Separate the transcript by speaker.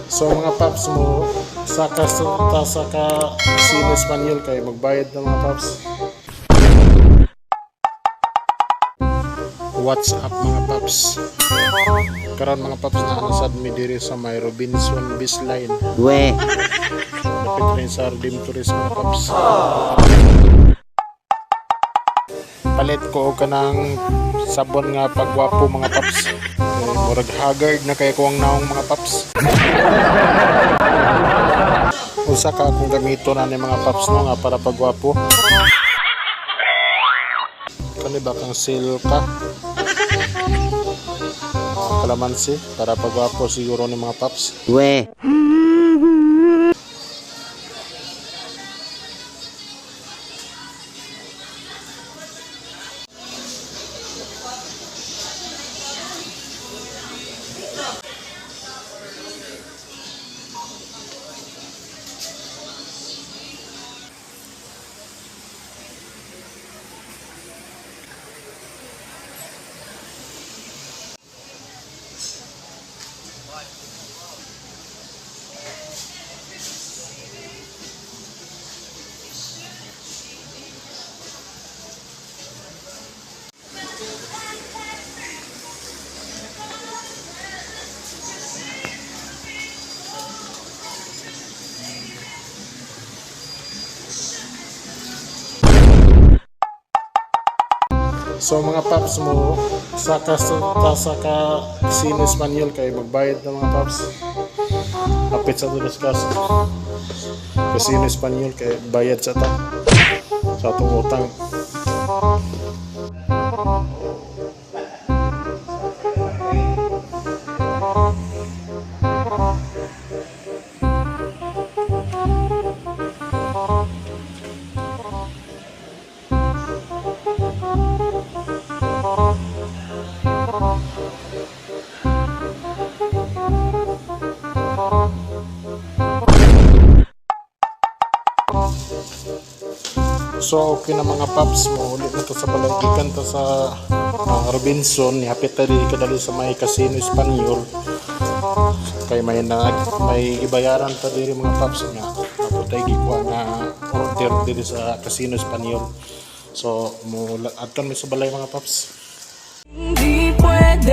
Speaker 1: So mga paps mo, sa Casino Espanyol kayo magbayad ng mga paps. What's up mga paps? Karon mga paps na nasad mi diri sa may Robinson Beach Line.
Speaker 2: We.
Speaker 1: Dapat rin sa Ardim Tourist mga paps. Palit ko ka ng sabon nga pagwapo mga paps. Murag haggard na kay ko ang naong mga paps. Usa ka akong gamito na ni mga paps no nga para pagwapo. Kani ba kang silka? Kalamansi para pagwapo siguro ni mga paps.
Speaker 2: We.
Speaker 1: So mga paps mo, sa Casino Espanyol kayo magbayad ng mga paps. Kapit sa tulos Casino Espanyol kayo bayad sa atong utang. So okay na mga paps mo, ulit na to sa balaggikan to sa Robinson, hapit ta diri kadali sa may Casino Espanyol. Kay may ibayaran ta diri mga paps nga. Naputay gikuha nga order diri sa Casino Espanyol. So mo adton mi sa balay mga paps.
Speaker 3: Hindi pwede